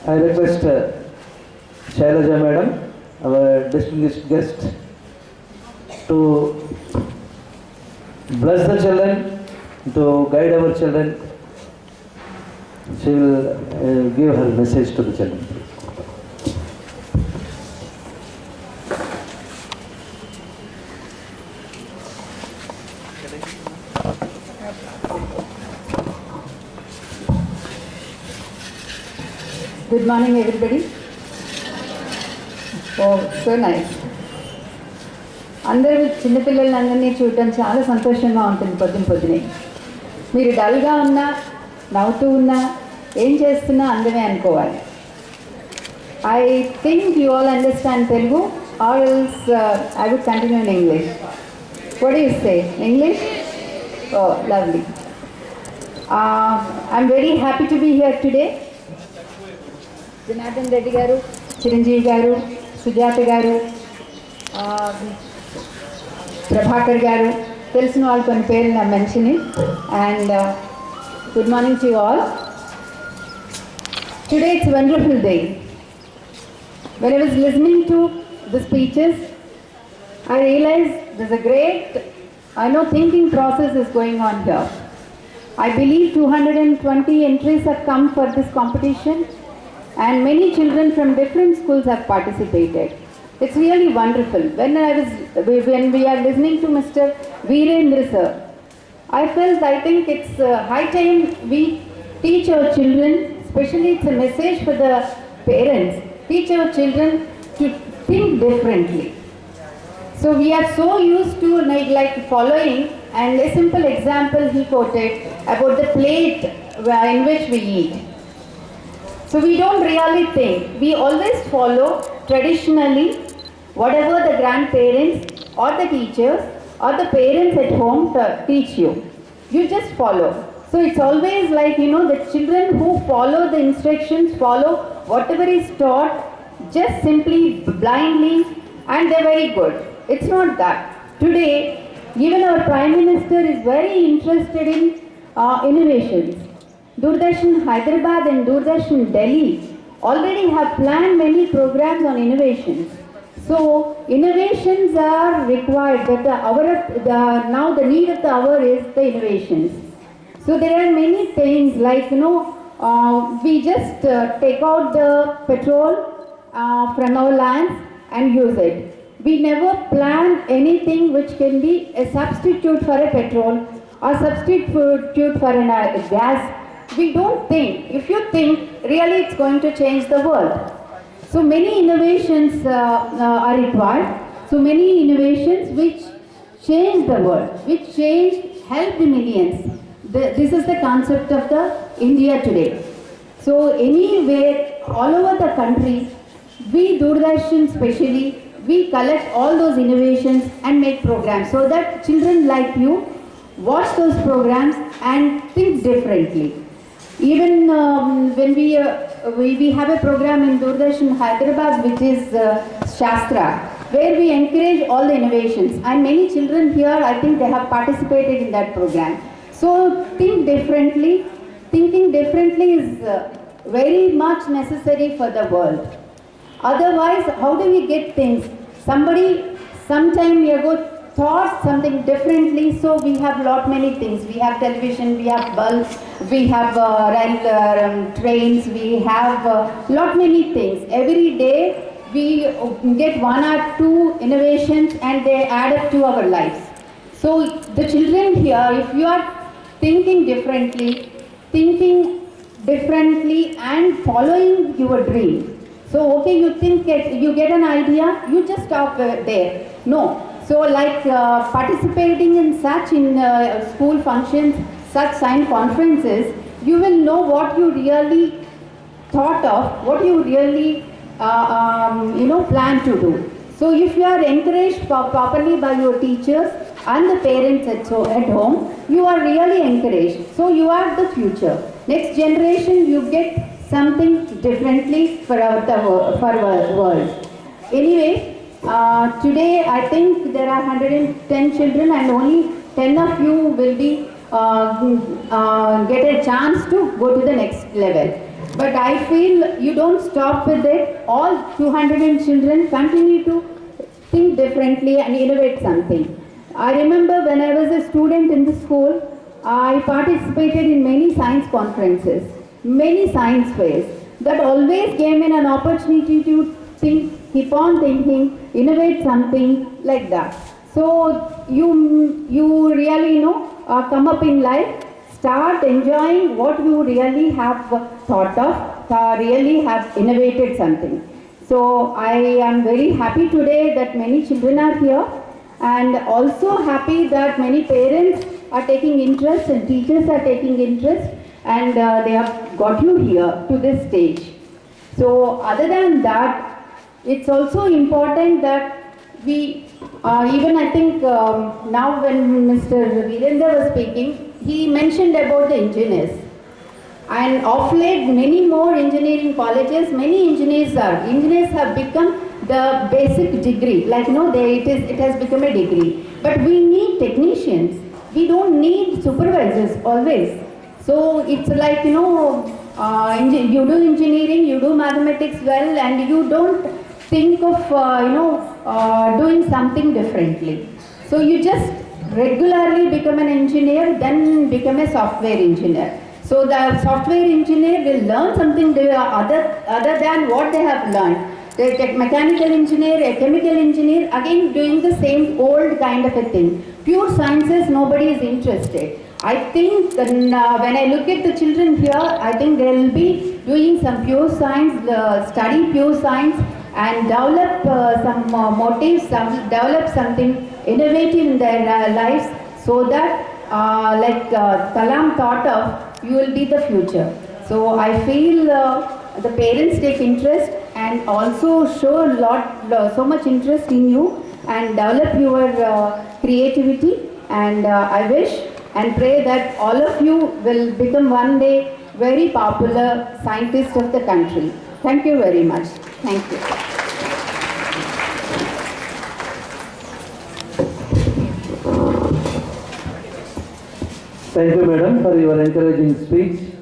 I request Shailaja Madam, our distinguished guest, to bless the children, to guide our children. She will give her message to the children. Good morning, everybody. Oh, so nice. అందరూ చిన్నపిల్లలందరినీ చూడడం చాలా సంతోషంగా ఉంటుంది పొద్దునే. మీరు డల్గా ఉన్నా, నవ్వుతూ ఉన్నా, ఏం చేస్తున్నా అందమే అనుకోవాలి. I think you all understand Telugu, or else I would continue in English. What do you say? English? Oh, lovely. I'm very happy to be here today. Janardhan Reddy garu, Chiranjeevi garu, Sujata garu, Prabhakar garu, తెలిసిన వాళ్ళు కొన్ని పేర్లు నా mention. And good morning to you all. Today it's a wonderful day. When I was listening to the speeches, I realized there's a great, thinking process is going on here. I believe 220 entries have come for this competition, and many children from different schools have participated. It's really wonderful. When we are listening to Mr. Virendra sir, I think it's high time we teach our children, especially it's a message for the parents, teach our children to think differently. So we are so used to like following, and a simple example he quoted about the plate in which we eat. So we don't really think. We always follow traditionally whatever the grandparents or the teachers or the parents at home teach you. You just follow. So it's always like, the children who follow the instructions, follow whatever is taught, just simply blindly, and they're very good. It's not that. Today, even our Prime Minister is very interested in innovations. Doordarshan Hyderabad and Doordarshan Delhi already have planned many programs on innovations. So innovations are required. Now the need of the hour is the innovations. So there are many things like, we just take out the petrol from our lands and use it. We never plan anything which can be a substitute for a petrol or substitute for a gas. We don't think. If you think, really it's going to change the world. So many innovations are required. So many innovations which change the world, which help the millions. This is the concept of the India today. So anywhere, all over the country, we Doordarshan especially, we collect all those innovations and make programs so that children like you watch those programs and think differently. Even when we have a program in Doordarshan Hyderabad which is Shastra, where we encourage all the innovations, and many children here, I think they have participated in that program. So think differently. Thinking differently is very much necessary for the world. Otherwise, how do we get things? Somebody sometime ago thought something differently, so we have many things. We have television, we have bulbs, we have trains, we have many things. Every day we get one or two innovations and they add up to our lives. So the children here, if you are thinking differently and following your dream. So okay, you think you get an idea, you just stop there. No. So like participating in school functions, such science conferences, you will know what you really thought of, what you really plan to do. So if you are encouraged properly by your teachers and the parents at home, you are really encouraged. So you are the future. Next generation, you get something differently for our world. Anyway, today I think there are 110 children and only 10 of you will be get a chance to go to the next level. But I feel you don't stop with it. All 200 children continue to think differently and innovate something. I remember when I was a student in the school, I participated in many science conferences, many science fairs. That always gave me an opportunity to think, keep on thinking, innovate something like that. So you really come up in life, start enjoying what you really have thought of, really have innovated something. So I am very happy today that many children are here, and also happy that many parents are taking interest and teachers are taking interest, and they have got you here to this stage. So other than that, it's also important that we, even I think now when Mr. Virendra was speaking, he mentioned about the engineers. And of late, many more engineering colleges, many engineers have become the basic degree. Like, it has become a degree. But we need technicians. We don't need supervisors always. So it's like, you do engineering, you do mathematics well, and you don't think of, doing something differently. So you just regularly become an engineer, then become a software engineer. So the software engineer will learn something other than what they have learned. The mechanical engineer, a chemical engineer, again doing the same old kind of a thing. Pure sciences, nobody is interested. I think when I look at the children here, I think they will be doing some pure science, study pure science, and develop some motives, develop something innovative in their lives, so that like Kalam thought of, you will be the future. So I feel the parents take interest and also show so much interest in you and develop your creativity, and I wish and pray that all of you will become one day very popular scientists of the country. Thank you very much. Thank you. Thank you, madam, for your encouraging speech.